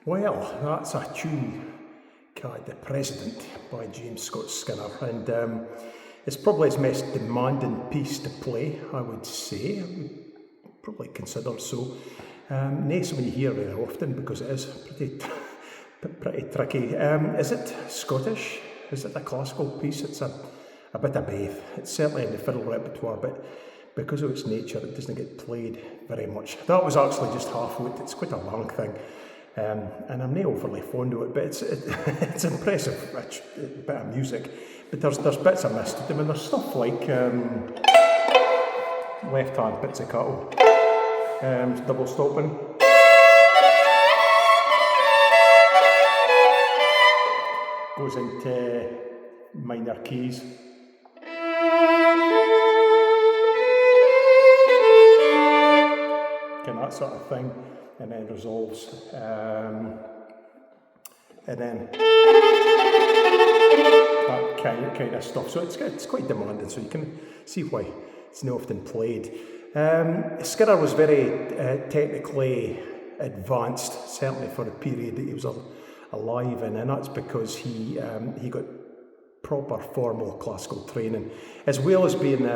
Well, that's a tune called The President by James Scott Skinner, and it's probably his most demanding piece to play, I would say. I would probably consider so. Not something you hear very often because it is pretty tricky. Is it Scottish? Is it a classical piece? It's a bit of both. It's certainly in the fiddle repertoire, but because of its nature, it doesn't get played very much. That was actually just half of it. It's quite a long thing. And I'm not overly fond of it, but it's impressive bit of music. But there's bits I missed. I mean, there's stuff like left hand pizzicato, double stopping, goes into minor keys, kind of that sort of thing. And then resolves, and then that kind of stuff. So it's quite demanding, so you can see why it's not often played. Skinner was very technically advanced, certainly for the period that he was alive in, and that's because he got proper formal classical training, as well as being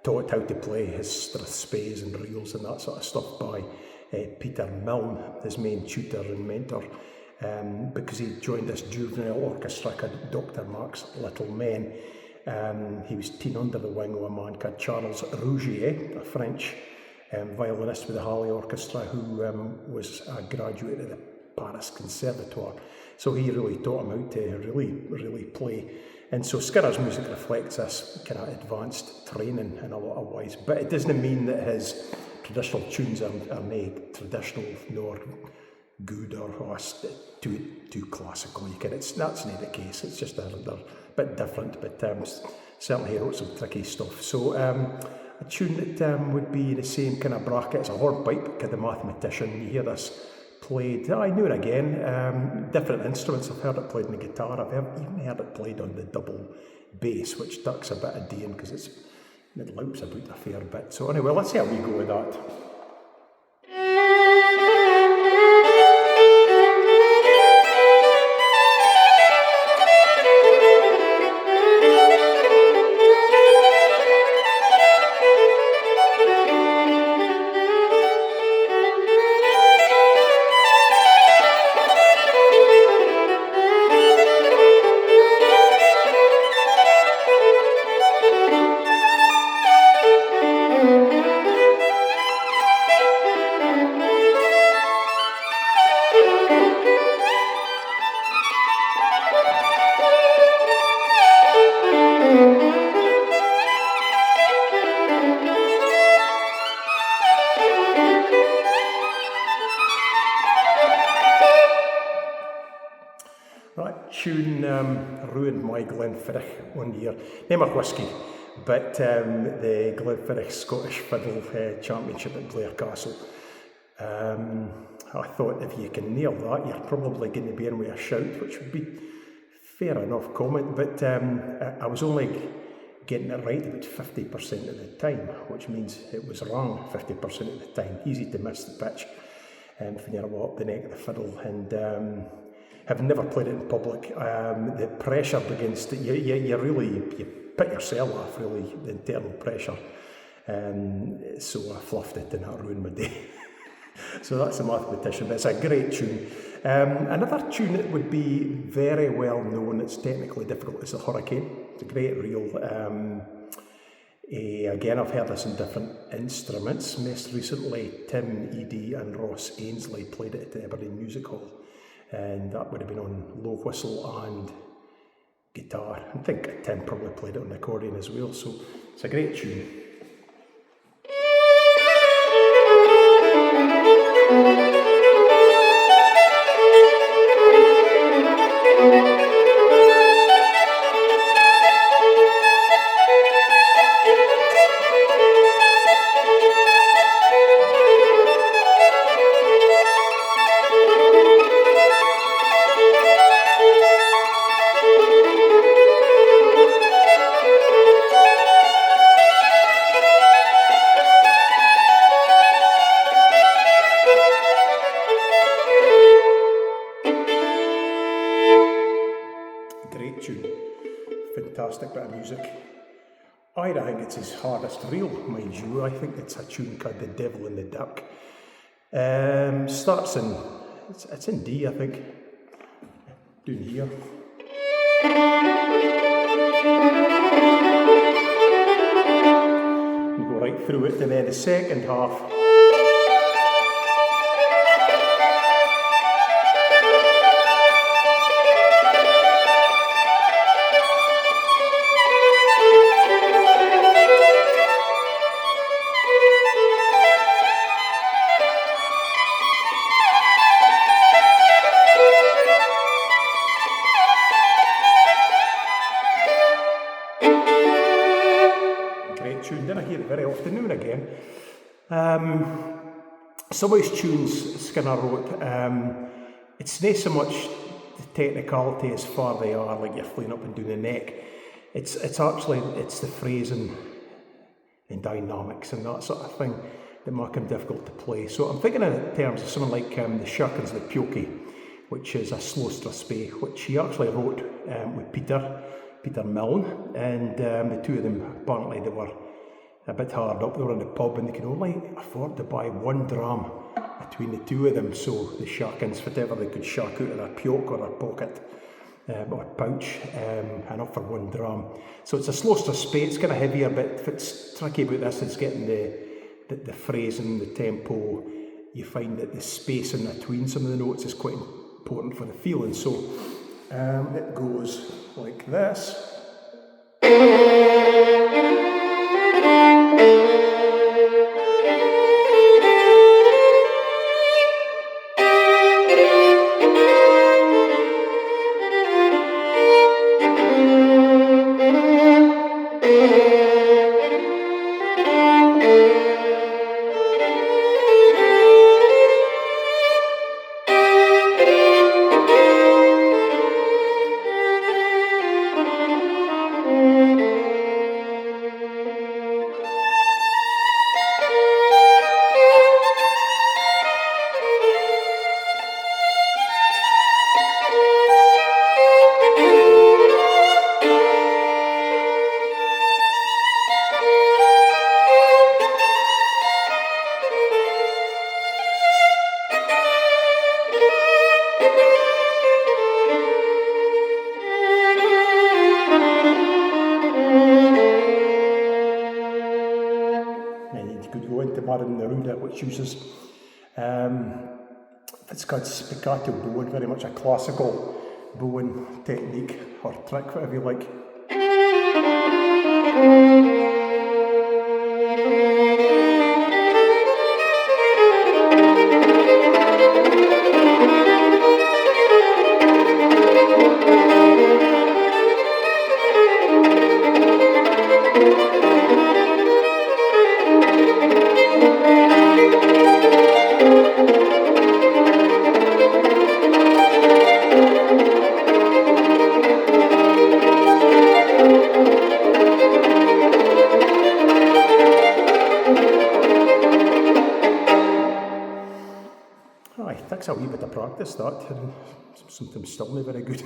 taught how to play his spades and reels and that sort of stuff by Peter Milne, his main tutor and mentor, because he joined this juvenile orchestra called Dr. Mark's Little Men. He was taken under the wing of a man called Charles Rougier, a French violinist with the Halle Orchestra, who was a graduate of the Paris Conservatoire. So he really taught him how to really play. And so Skinner's music reflects this kind of advanced training in a lot of ways, but it doesn't mean that his traditional tunes are not traditional nor good or too classical. That's not the case. It's just they're a bit different, but certainly he wrote some tricky stuff. So a tune that would be the same kind of bracket as a hornpipe, called The Mathematician. You hear this played, I knew it again, different instruments. I've heard it played on the guitar. I've even heard it played on the double bass, which ducks a bit of D in because it loops about a fair bit. So anyway, let's see how we go with that. That tune ruined my Glenfiddich one year. Name of whiskey, but the Glenfiddich Scottish Fiddle Championship at Blair Castle. I thought if you can nail that, you're probably going to be in with a shout, which would be fair enough comment, but I was only getting it right about 50% of the time, which means it was wrong 50% of the time. Easy to miss the pitch when you're up the neck of the fiddle, and having never played it in public, the pressure begins to, you put yourself off, really, the internal pressure. So I fluffed it and that ruined my day. So that's The Mathematician, but it's a great tune. Another tune that would be very well known, it's technically difficult, is The Hurricane. It's a great reel. Again, I've heard this in different instruments. Most recently, Tim Eadie and Ross Ainsley played it at the Aberdeen Music Hall. And that would have been on low whistle and guitar. I think Tim probably played it on the accordion as well, so it's a great tune. fantastic bit of music. I think it's his hardest reel, mind you. I think it's a tune called The Devil in the Duck. Starts in, it's in D, I think. Down here. And go right through it, and then the second half. Great tune, didn't I hear it very often now and again. Some of his tunes Skinner wrote, it's not so much the technicality as far they are, like you're flying up and down the neck. It's actually the phrasing and dynamics and that sort of thing that make him difficult to play. So I'm thinking in terms of someone like the Shirkins the Pioki, which is a slow strathspey, which he actually wrote with Peter Milne, and the two of them, apparently they were a bit hard up. They were in the pub and they could only afford to buy one dram between the two of them, so the Shirkins, whatever they could shark out of their pioke or their pocket or pouch, enough for one dram. So it's a slow strathspey, it's kind of heavier, but what's tricky about this is getting the phrasing, the tempo. You find that the spacing between some of the notes is quite important for the feeling. So it goes like this. Which uses it's called spiccato bowing, very much a classical bowing technique or trick, whatever you like. Takes a wee bit of practice, that, and sometimes still not very good.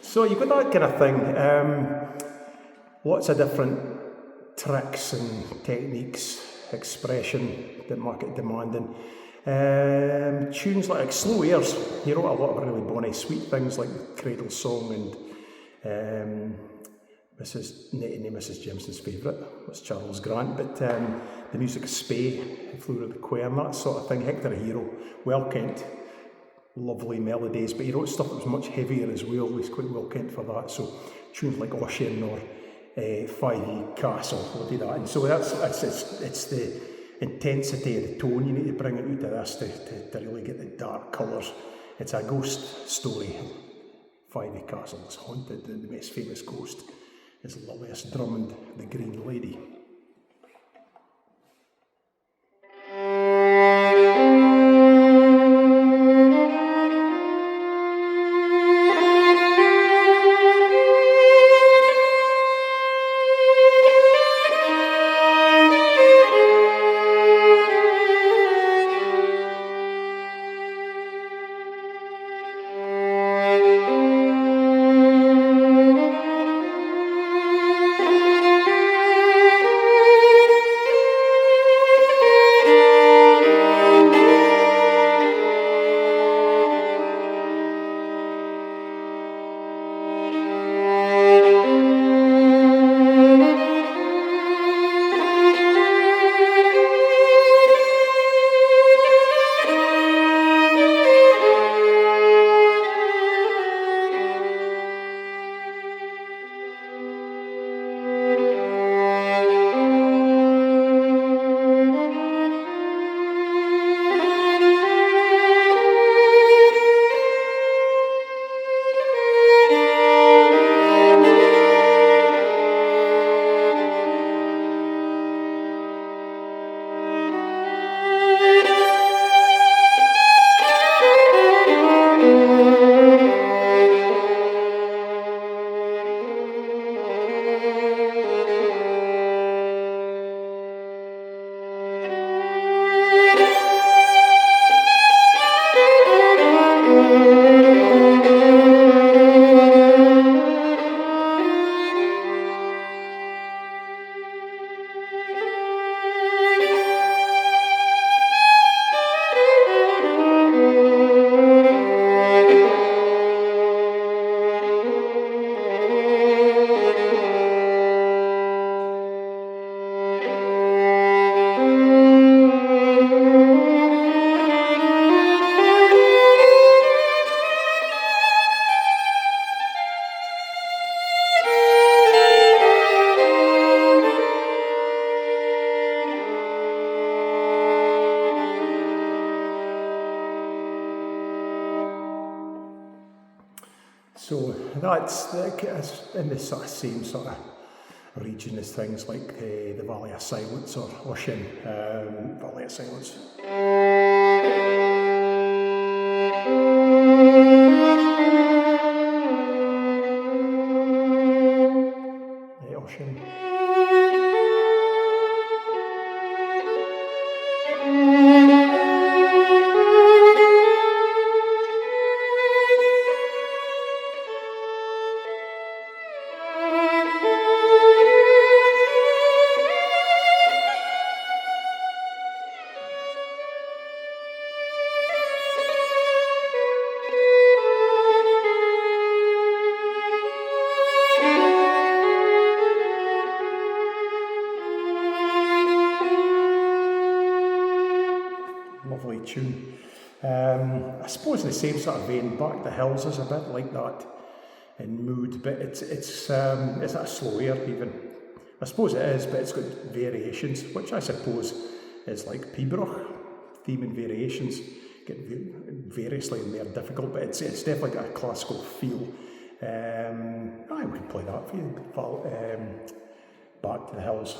So you've got that kind of thing. Lots of different tricks and techniques, expression that make it demanding. Tunes like Slow Airs, he wrote a lot of really bonny, sweet things like the Cradle Song and Mrs. Jameson's favourite was Charles Grant, but the music of Spey, Fleur of the Quern, that sort of thing. Hector a Hero, well kent, lovely melodies, but he wrote stuff that was much heavier as well. He's quite well kent for that. So tunes like Ossian or 5E Castle will do that. And so it's the intensity of the tone you need to bring it out to this to really get the dark colours. It's a ghost story. 5E Castle is haunted, and the most famous ghost is Lilias Drummond, the Green Lady. that's it's in the sort of same sort of region as things like the Valley of Silence or Ocean, Valley of Silence. Ocean. Lovely tune. I suppose the same sort of vein, Back the Hills is a bit like that in mood, but it's a slow air even. I suppose it is, but it's got variations, which I suppose is like Pibroch, theme and variations get variously more difficult, but it's definitely got a classical feel. I would play that for you, Back to the Hills.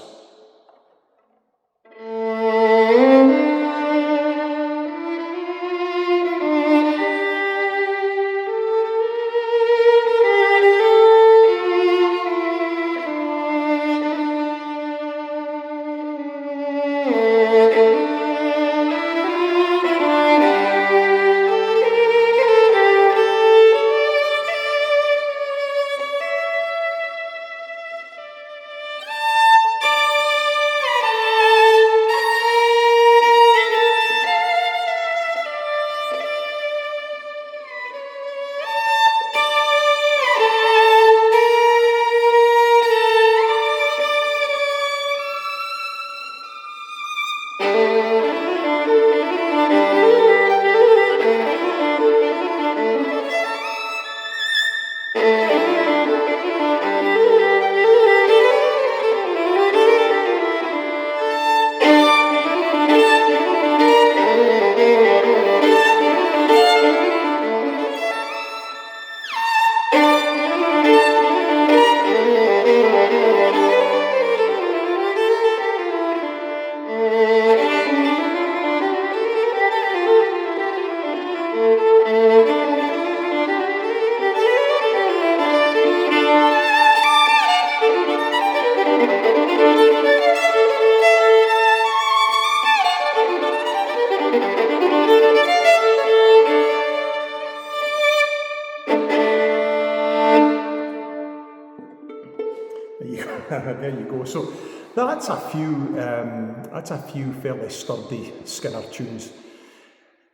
There you go. So that's a few fairly sturdy Skinner tunes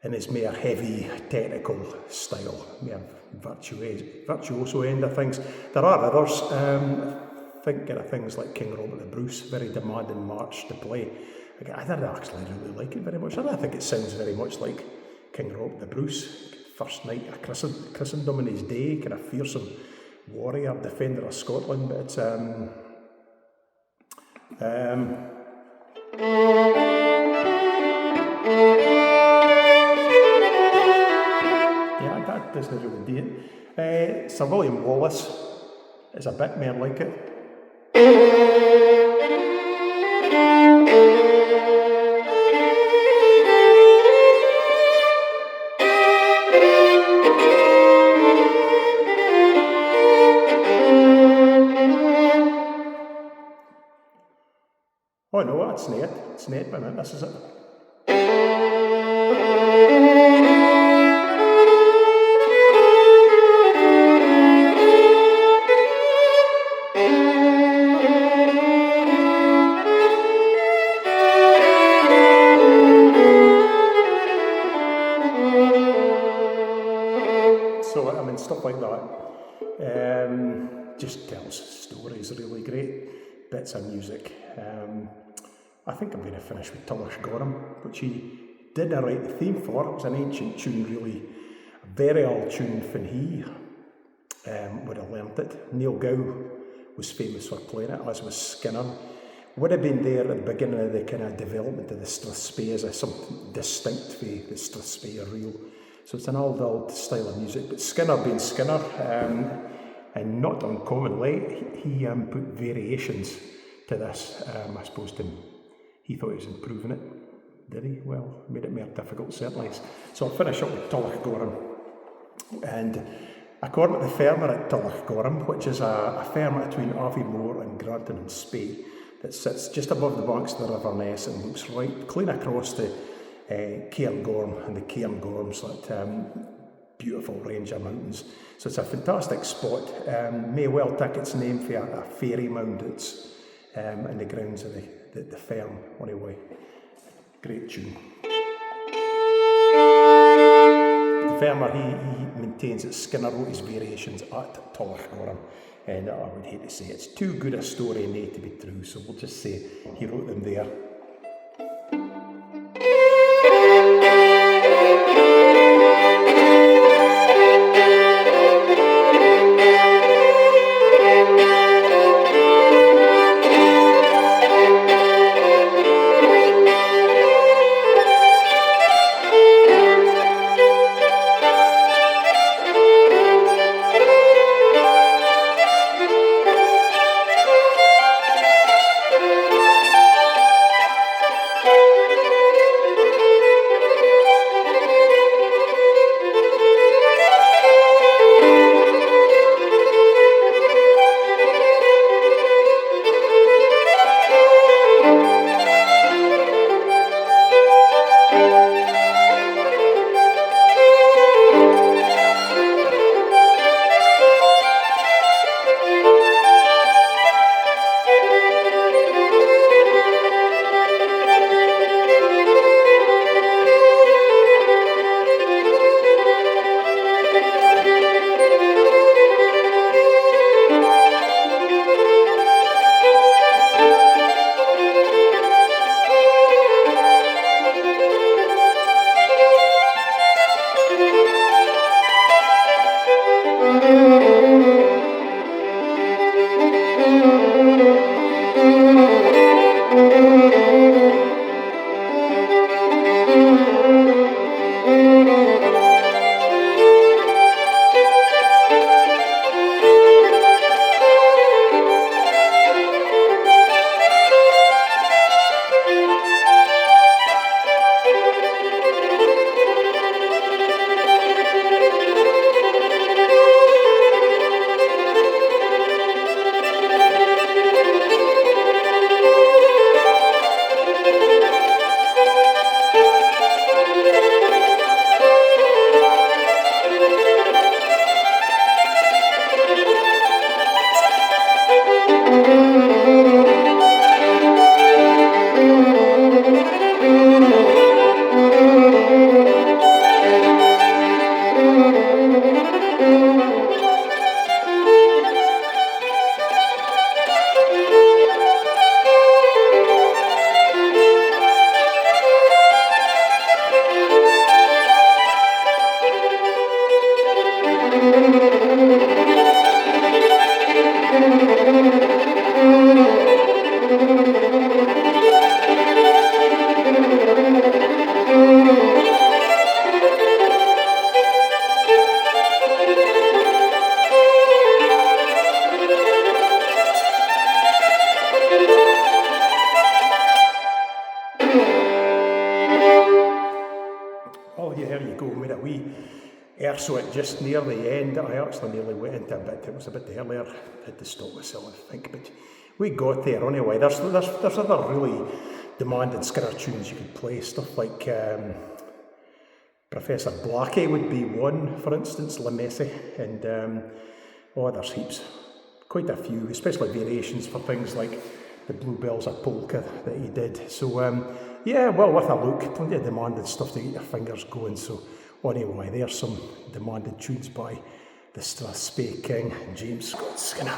in his more heavy technical style, more virtuoso end of things. There are others. Thinking of things like King Robert the Bruce, very demanding march to play. I don't actually really like it very much. I don't think it sounds very much like King Robert the Bruce. First night of Christendom in his day, kind of fearsome warrior, defender of Scotland, but it's yeah, that doesn't really do it. Sir William Wallace is a bit more like it. Oh no, that's not it. It's not, but this is it. So, I mean, stuff like that just tells stories, really great bits of music. I think I'm going to finish with Tulloch Gorham, which he didn't write the theme for. It was an ancient tune, really, a very old tune when he would have learnt it. Neil Gow was famous for playing it, as was Skinner. Would have been there at the beginning of the kind of development of the Strathspey as something distinct for the Strathspey reel. So it's an old style of music, but Skinner being Skinner, And not uncommonly, he put variations to this. I suppose he thought he was improving it. Did he? Well, made it more difficult, certainly. So I'll finish up with Tullochgorum. And according to the fermer at Tullochgorum, which is a fermer between Aviemore and Granton and Spey, that sits just above the banks of the River Ness and looks right clean across the Cairngorm and the Cairngorms, that beautiful range of mountains. So it's a fantastic spot. May well take its name for a fairy mound that's in the grounds of the ferm. Anyway, great tune. The fermer, he maintains that Skinner wrote his variations at Tullochgorum, and I would hate to say it's too good a story not to be true, so we'll just say he wrote them there. So just near the end, I actually nearly went into a bit. It was a bit earlier. I had to stop myself and think, but we got there anyway. There's other really demanding Skinner tunes you could play. Stuff like Professor Blackie would be one, for instance, La Messe, and there's heaps, quite a few, especially variations for things like the Bluebells of Polka that he did. So yeah, well worth a look. Plenty of demanding stuff to get your fingers going. So. Anyway, there's some demanded tunes by the Strathspey King, James Scott Skinner.